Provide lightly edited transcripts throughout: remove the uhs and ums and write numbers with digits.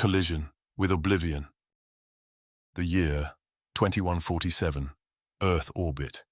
Collision with Oblivion. The year 2147. Earth orbit.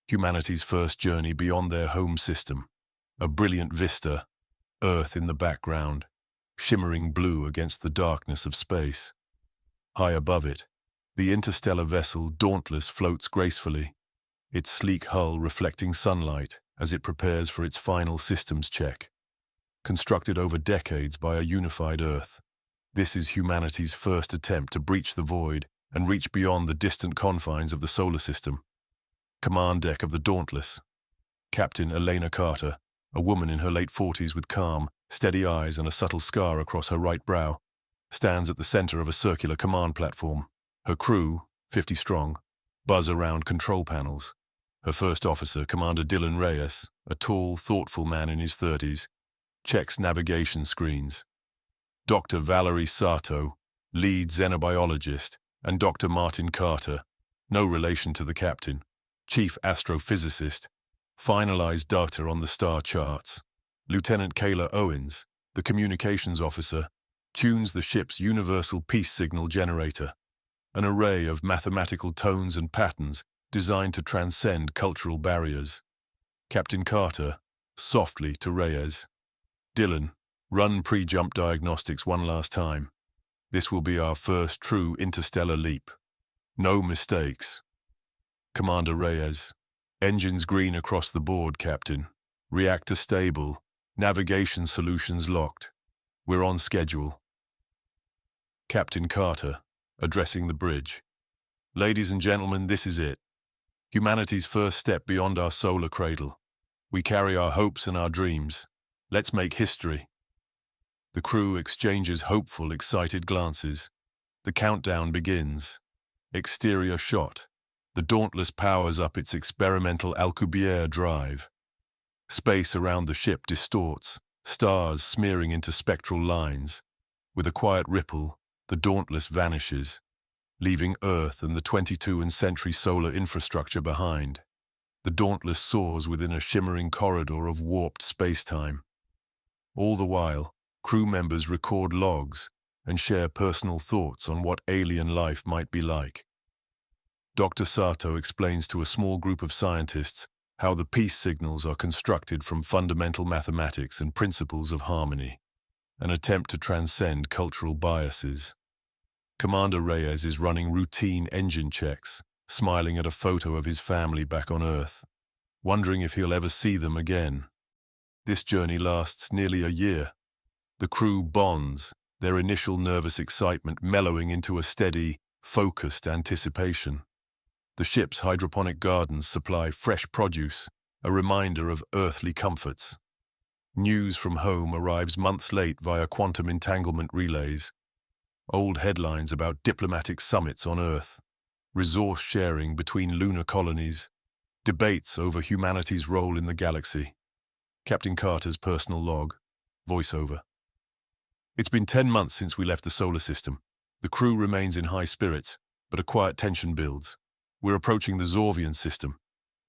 Humanity's first journey beyond their home system. A brilliant vista, Earth in the background, shimmering blue against the darkness of space. High above it, the interstellar vessel Dauntless floats gracefully, its sleek hull reflecting sunlight as it prepares for its final systems check. Constructed over decades by a unified Earth, this is humanity's first attempt to breach the void and reach beyond the distant confines of the solar system. Command deck of the Dauntless. Captain Elena Carter, a woman in her late 40s with calm, steady eyes and a subtle scar across her right brow, stands at the center of a circular command platform. Her crew, 50 strong, buzz around control panels. Her first officer, Commander Dylan Reyes, a tall, thoughtful man in his 30s, checks navigation screens. Dr. Valerie Sato, lead xenobiologist, and Dr. Martin Carter, no relation to the captain, chief astrophysicist, finalize data on the star charts. Lieutenant Kayla Owens, the communications officer, tunes the ship's universal peace signal generator, an array of mathematical tones and patterns designed to transcend cultural barriers. Captain Carter, softly to Reyes. Dylan, run pre-jump diagnostics one last time. This will be our first true interstellar leap. No mistakes. Commander Reyes, engines green across the board, Captain. Reactor stable. Navigation solutions locked. We're on schedule. Captain Carter, addressing the bridge. Ladies and gentlemen, this is it. Humanity's first step beyond our solar cradle. We carry our hopes and our dreams. Let's make history. The crew exchanges hopeful, excited glances. The countdown begins. Exterior shot. The Dauntless powers up its experimental Alcubierre drive. Space around the ship distorts, stars smearing into spectral lines. With a quiet ripple, the Dauntless vanishes, leaving Earth and the 22nd century solar infrastructure behind. The Dauntless soars within a shimmering corridor of warped space-time. All the while, crew members record logs and share personal thoughts on what alien life might be like. Dr. Sato explains to a small group of scientists how the peace signals are constructed from fundamental mathematics and principles of harmony, an attempt to transcend cultural biases. Commander Reyes is running routine engine checks, smiling at a photo of his family back on Earth, wondering if he'll ever see them again. This journey lasts nearly a year. The crew bonds, their initial nervous excitement mellowing into a steady, focused anticipation. The ship's hydroponic gardens supply fresh produce, a reminder of earthly comforts. News from home arrives months late via quantum entanglement relays. Old headlines about diplomatic summits on Earth, resource sharing between lunar colonies, debates over humanity's role in the galaxy. Captain Carter's personal log, voiceover. It's been 10 months since we left the solar system. The crew remains in high spirits, but a quiet tension builds. We're approaching the Zorvian system.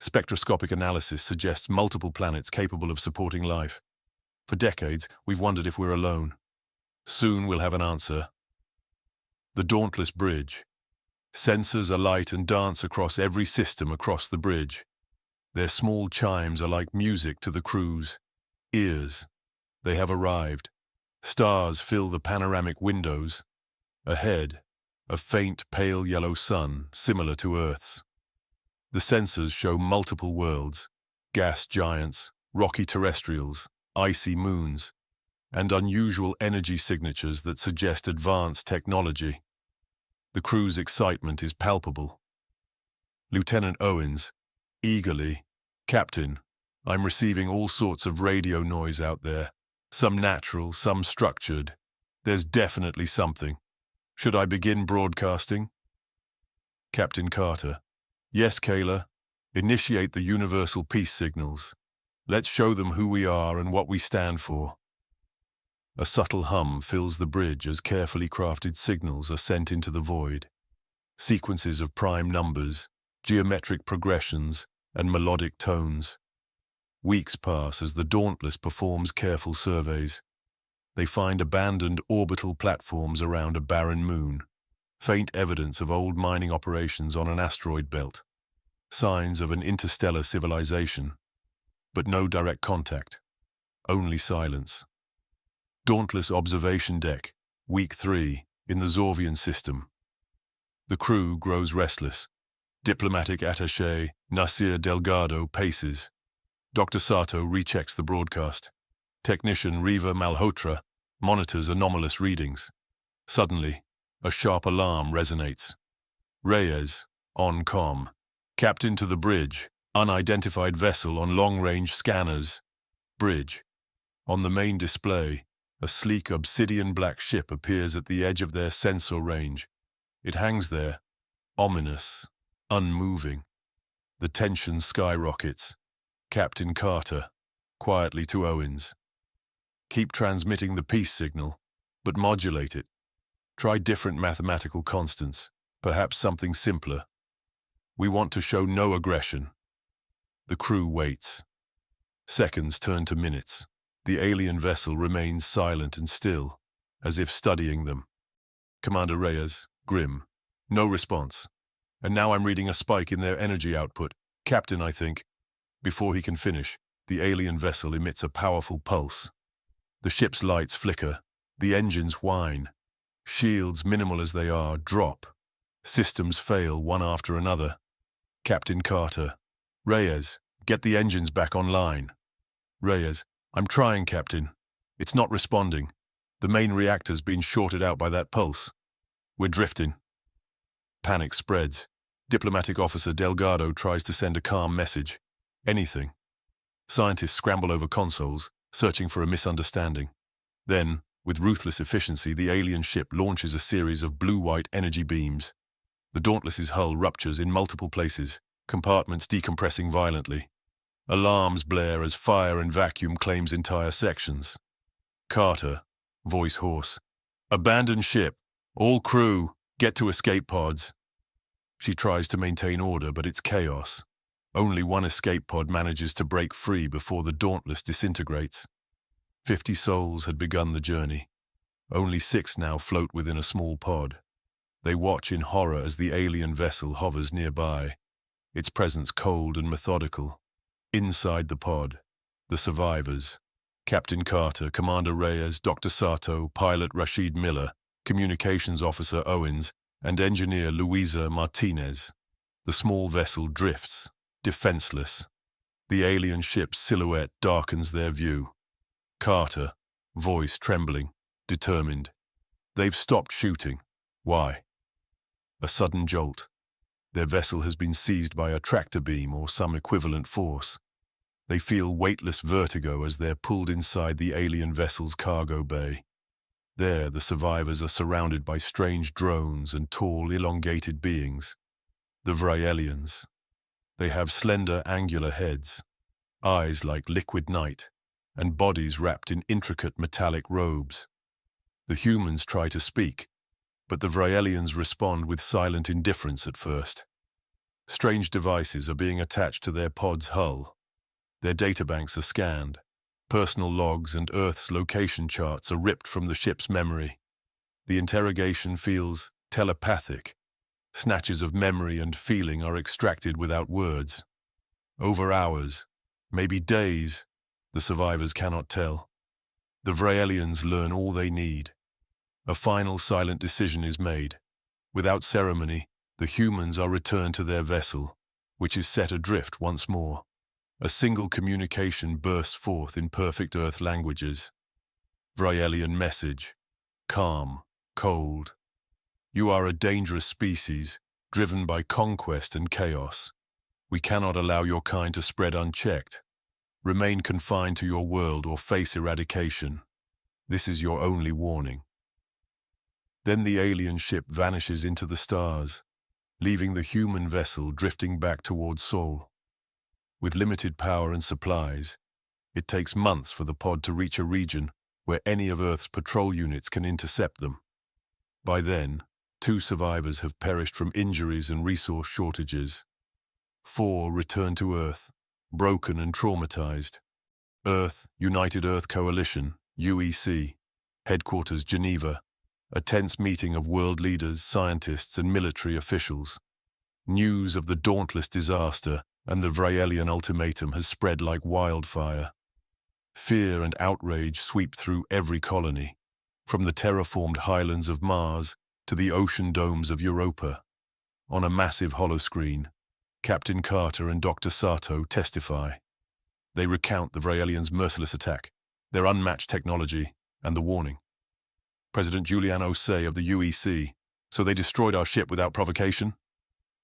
Spectroscopic analysis suggests multiple planets capable of supporting life. For decades, we've wondered if we're alone. Soon we'll have an answer. The Dauntless Bridge. Sensors alight and dance across every system across the bridge. Their small chimes are like music to the crew's ears. They have arrived. Stars fill the panoramic windows. Ahead, a faint pale yellow sun, similar to Earth's. The sensors show multiple worlds, gas giants, rocky terrestrials, icy moons, and unusual energy signatures that suggest advanced technology. The crew's excitement is palpable. Lieutenant Owens, eagerly, Captain, I'm receiving all sorts of radio noise out there, some natural, some structured. There's definitely something. Should I begin broadcasting? Captain Carter, yes, Kayla. Initiate the universal peace signals. Let's show them who we are and what we stand for. A subtle hum fills the bridge as carefully crafted signals are sent into the void. Sequences of prime numbers, geometric progressions, and melodic tones. Weeks pass as the Dauntless performs careful surveys. They find abandoned orbital platforms around a barren moon, faint evidence of old mining operations on an asteroid belt, signs of an interstellar civilization, but no direct contact, only silence. Dauntless observation deck, week 3, in the Zorvian system. The crew grows restless. Diplomatic attaché Nasir Delgado paces. Dr. Sato rechecks the broadcast. Technician Riva Malhotra monitors anomalous readings. Suddenly, a sharp alarm resonates. Reyes, on comm. Captain to the bridge. Unidentified vessel on long-range scanners. Bridge. On the main display, a sleek obsidian-black ship appears at the edge of their sensor range. It hangs there, ominous, unmoving. The tension skyrockets. Captain Carter, quietly to Owens. Keep transmitting the peace signal, but modulate it. Try different mathematical constants, perhaps something simpler. We want to show no aggression. The crew waits. Seconds turn to minutes. The alien vessel remains silent and still, as if studying them. Commander Reyes, grim. No response. And now I'm reading a spike in their energy output. Captain, I think. Before he can finish, the alien vessel emits a powerful pulse. The ship's lights flicker. The engines whine. Shields, minimal as they are, drop. Systems fail one after another. Captain Carter. Reyes, get the engines back online. Reyes, I'm trying, Captain. It's not responding. The main reactor's been shorted out by that pulse. We're drifting. Panic spreads. Diplomatic officer Delgado tries to send a calm message. Anything. Scientists scramble over consoles, searching for a misunderstanding. Then, with ruthless efficiency, the alien ship launches a series of blue-white energy beams. The Dauntless's hull ruptures in multiple places, compartments decompressing violently. Alarms blare as fire and vacuum claims entire sections. Carter, voice hoarse. Abandon ship. All crew, get to escape pods. She tries to maintain order, but it's chaos. Only one escape pod manages to break free before the Dauntless disintegrates. 50 souls had begun the journey. Only 6 now float within a small pod. They watch in horror as the alien vessel hovers nearby, its presence cold and methodical. Inside the pod, the survivors. Captain Carter, Commander Reyes, Dr. Sato, pilot Rashid Miller, communications officer Owens, and engineer Luisa Martinez. The small vessel drifts, defenseless. The alien ship's silhouette darkens their view. Carter, voice trembling, determined. They've stopped shooting. Why? A sudden jolt. Their vessel has been seized by a tractor beam or some equivalent force. They feel weightless vertigo as they're pulled inside the alien vessel's cargo bay. There, the survivors are surrounded by strange drones and tall, elongated beings. The Vrielians. They have slender, angular heads, eyes like liquid night, and bodies wrapped in intricate metallic robes. The humans try to speak, but the Vrielians respond with silent indifference at first. Strange devices are being attached to their pod's hull. Their databanks are scanned. Personal logs and Earth's location charts are ripped from the ship's memory. The interrogation feels telepathic. Snatches of memory and feeling are extracted without words. Over hours, maybe days, the survivors cannot tell. The Vrielians learn all they need. A final silent decision is made. Without ceremony, the humans are returned to their vessel, which is set adrift once more. A single communication bursts forth in perfect Earth languages. Vrielian message. Calm, cold. You are a dangerous species, driven by conquest and chaos. We cannot allow your kind to spread unchecked. Remain confined to your world or face eradication. This is your only warning. Then the alien ship vanishes into the stars, leaving the human vessel drifting back towards Sol. With limited power and supplies, it takes months for the pod to reach a region where any of Earth's patrol units can intercept them. By then, 2 survivors have perished from injuries and resource shortages. 4 return to Earth, broken and traumatized. United Earth Coalition, UEC, Headquarters Geneva, a tense meeting of world leaders, scientists, and military officials. News of the dauntless disaster and the Vrayelian ultimatum has spread like wildfire. Fear and outrage sweep through every colony, from the terraformed highlands of Mars to the ocean domes of Europa. On a massive holoscreen, Captain Carter and Dr. Sato testify. They recount the Vrayelians' merciless attack, their unmatched technology, and the warning. President Julian Osei of the UEC, so they destroyed our ship without provocation?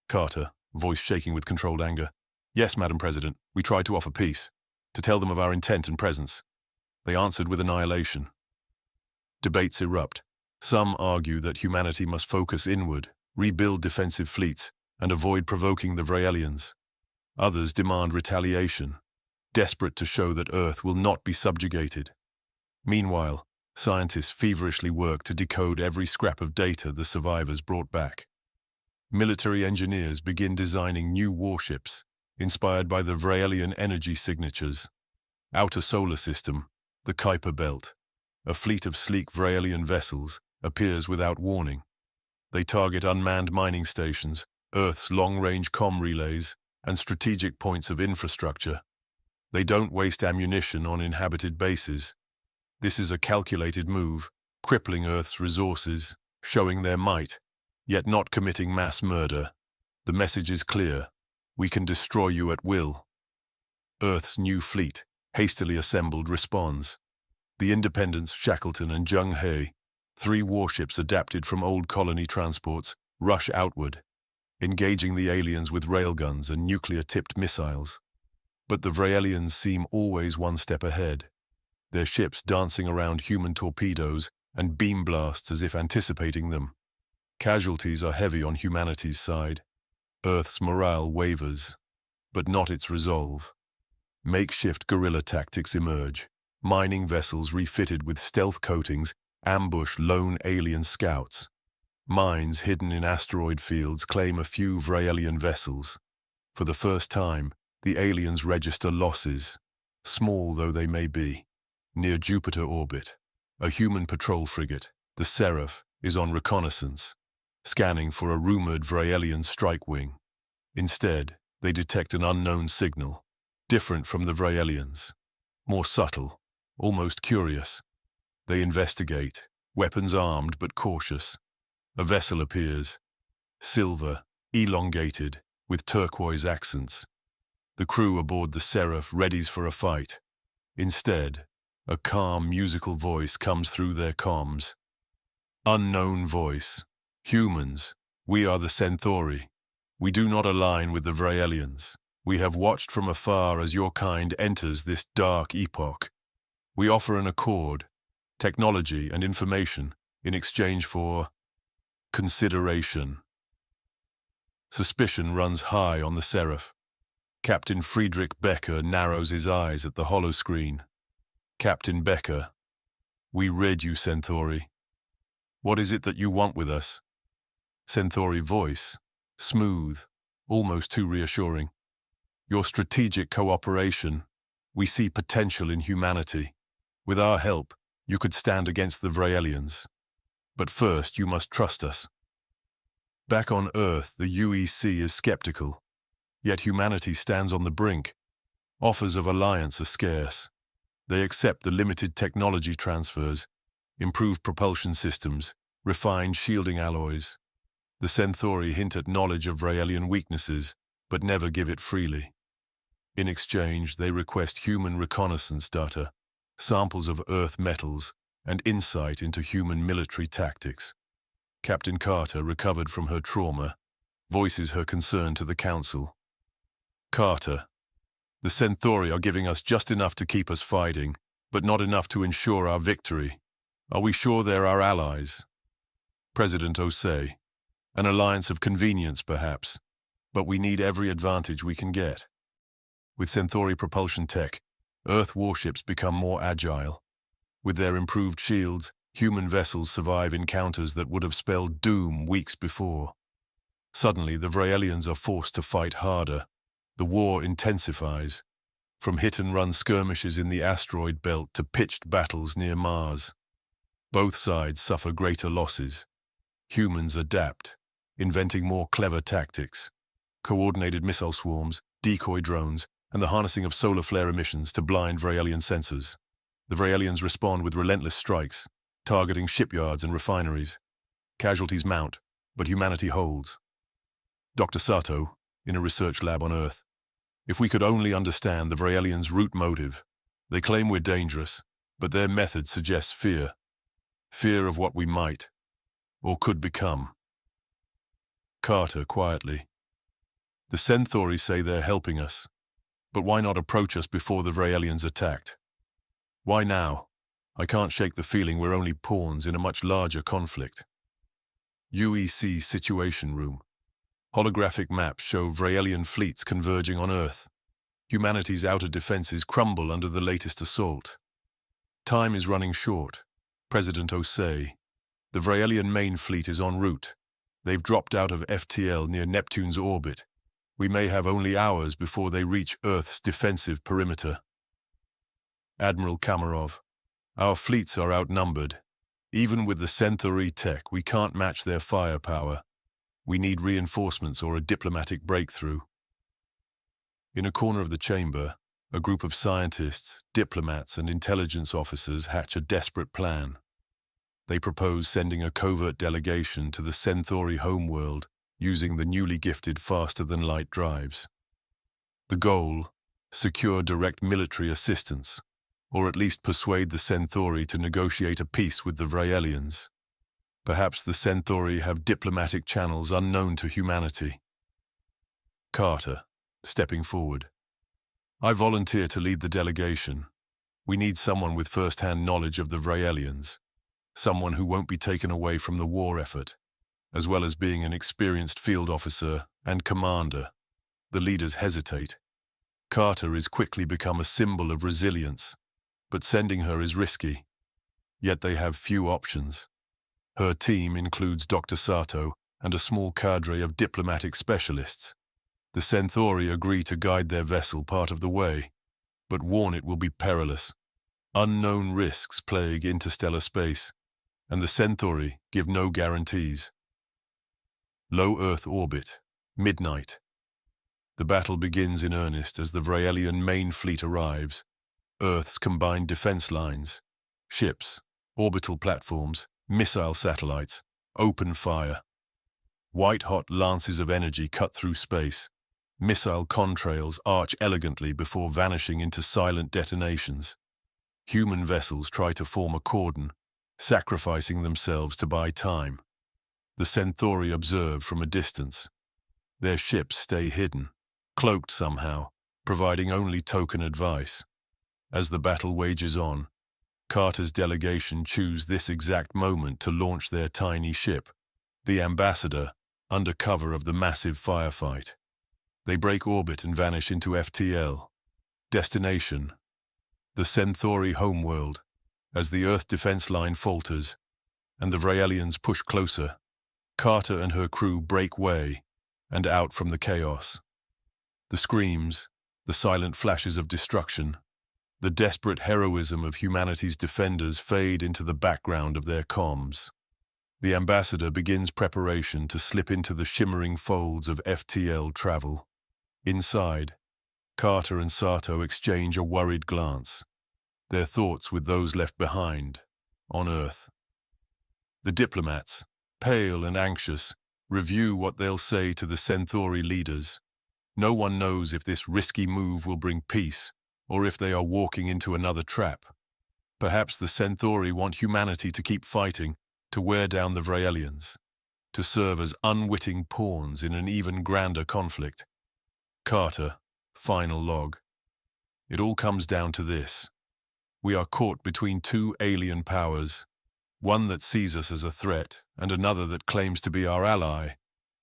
Carter, voice shaking with controlled anger. Yes, Madam President, we tried to offer peace, to tell them of our intent and presence. They answered with annihilation. Debates erupt. Some argue that humanity must focus inward, rebuild defensive fleets, and avoid provoking the Vrayelians. Others demand retaliation, desperate to show that Earth will not be subjugated. Meanwhile, scientists feverishly work to decode every scrap of data the survivors brought back. Military engineers begin designing new warships, inspired by the Vrayelian energy signatures. Outer solar system, the Kuiper Belt, a fleet of sleek Vrayelian vessels, appears without warning. They target unmanned mining stations, Earth's long-range comm relays, and strategic points of infrastructure. They don't waste ammunition on inhabited bases. This is a calculated move, crippling Earth's resources, showing their might, yet not committing mass murder. The message is clear. We can destroy you at will. Earth's new fleet, hastily assembled, responds. The Independence, Shackleton, and Zheng He, 3 warships adapted from old colony transports, rush outward, engaging the aliens with railguns and nuclear-tipped missiles. But the Vrayelians seem always one step ahead, their ships dancing around human torpedoes and beam blasts as if anticipating them. Casualties are heavy on humanity's side. Earth's morale wavers, but not its resolve. Makeshift guerrilla tactics emerge. Mining vessels refitted with stealth coatings ambush lone alien scouts. Mines hidden in asteroid fields claim a few Vrayelian vessels. For the first time, the aliens register losses, small though they may be. Near Jupiter orbit, a human patrol frigate, the Seraph, is on reconnaissance, scanning for a rumored Vrayelian strike wing. Instead, they detect an unknown signal, different from the Vrayelians, more subtle, almost curious. They investigate, weapons armed but cautious. A vessel appears, silver, elongated, with turquoise accents. The crew aboard the Seraph readies for a fight. Instead, a calm, musical voice comes through their comms. Unknown voice. Humans, we are the Centauri. We do not align with the Vrayelians. We have watched from afar as your kind enters this dark epoch. We offer an accord, technology and information, in exchange for consideration. Suspicion runs high on the Seraph. Captain Friedrich Becker narrows his eyes at the holoscreen. Captain Becker, we read you, Centauri. What is it that you want with us? Centauri voice, smooth, almost too reassuring. Your strategic cooperation. We see potential in humanity. With our help, you could stand against the Vrayelians. But first, you must trust us. Back on Earth, the UEC is skeptical. Yet humanity stands on the brink. Offers of alliance are scarce. They accept the limited technology transfers, improved propulsion systems, refined shielding alloys. The Centauri hint at knowledge of Vrayelian weaknesses, but never give it freely. In exchange, they request human reconnaissance data, samples of Earth metals, and insight into human military tactics. Captain Carter, recovered from her trauma, voices her concern to the Council. Carter, the Centauri are giving us just enough to keep us fighting, but not enough to ensure our victory. Are we sure they're our allies? President Osei, an alliance of convenience perhaps, but we need every advantage we can get. With Centauri propulsion tech, Earth warships become more agile. With their improved shields, human vessels survive encounters that would have spelled doom weeks before. Suddenly, the Vrayelians are forced to fight harder. The war intensifies, from hit-and-run skirmishes in the asteroid belt to pitched battles near Mars. Both sides suffer greater losses. Humans adapt, inventing more clever tactics, coordinated missile swarms, decoy drones, and the harnessing of solar flare emissions to blind Vrayelian sensors. The Vrayelians respond with relentless strikes, targeting shipyards and refineries. Casualties mount, but humanity holds. Dr. Sato, in a research lab on Earth. If we could only understand the Vrayelians' root motive. They claim we're dangerous, but their method suggests fear. Fear of what we might, or could become. Carter, quietly. The Centauri say they're helping us, but why not approach us before the Vrayelians attacked? Why now? I can't shake the feeling we're only pawns in a much larger conflict. UEC Situation Room. Holographic maps show Vrayelian fleets converging on Earth. Humanity's outer defenses crumble under the latest assault. Time is running short. President Osei. The Vrayelian main fleet is en route. They've dropped out of FTL near Neptune's orbit. We may have only hours before they reach Earth's defensive perimeter. Admiral Kamarov. Our fleets are outnumbered. Even with the Centauri tech, we can't match their firepower. We need reinforcements or a diplomatic breakthrough. In a corner of the chamber, a group of scientists, diplomats, and intelligence officers hatch a desperate plan. They propose sending a covert delegation to the Centauri homeworld using the newly gifted faster-than-light drives. The goal: secure direct military assistance, or at least persuade the Centauri to negotiate a peace with the Vrayelians. Perhaps the Centauri have diplomatic channels unknown to humanity. Carter, stepping forward. I volunteer to lead the delegation. We need someone with first-hand knowledge of the Vrayelians, someone who won't be taken away from the war effort, as well as being an experienced field officer and commander. The leaders hesitate. Carter is quickly become a symbol of resilience, but sending her is risky. Yet they have few options. Her team includes Dr. Sato and a small cadre of diplomatic specialists. The Centauri agree to guide their vessel part of the way, but warn it will be perilous. Unknown risks plague interstellar space, and the Centauri give no guarantees. Low Earth orbit, midnight. The battle begins in earnest as the Vrayelian main fleet arrives. Earth's combined defense lines, ships, orbital platforms, missile satellites, open fire. White-hot lances of energy cut through space. Missile contrails arch elegantly before vanishing into silent detonations. Human vessels try to form a cordon, sacrificing themselves to buy time. The Centauri observe from a distance. Their ships stay hidden, cloaked somehow, providing only token advice. As the battle wages on, Carter's delegation choose this exact moment to launch their tiny ship, the Ambassador, under cover of the massive firefight. They break orbit and vanish into FTL. Destination: the Centauri homeworld, as the Earth defense line falters, and the Vrayelians push closer. Carter and her crew break way and out from the chaos. The screams, the silent flashes of destruction, the desperate heroism of humanity's defenders fade into the background of their comms. The Ambassador begins preparation to slip into the shimmering folds of FTL travel. Inside, Carter and Sato exchange a worried glance, their thoughts with those left behind, on Earth. The diplomats, pale and anxious, review what they'll say to the Centauri leaders. No one knows if this risky move will bring peace, or if they are walking into another trap. Perhaps the Centauri want humanity to keep fighting, to wear down the Vrayelians, to serve as unwitting pawns in an even grander conflict. Carter, final log. It all comes down to this. We are caught between two alien powers, one that sees us as a threat and another that claims to be our ally,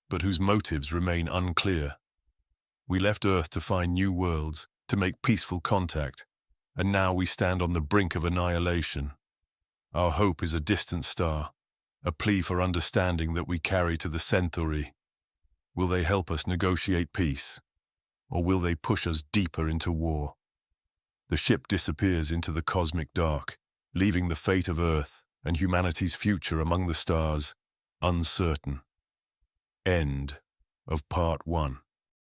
but whose motives remain unclear. We left Earth to find new worlds, to make peaceful contact, and now we stand on the brink of annihilation. Our hope is a distant star, a plea for understanding that we carry to the Centauri. Will they help us negotiate peace, or will they push us deeper into war? The ship disappears into the cosmic dark, leaving the fate of Earth and humanity's future among the stars uncertain. End of Part 1.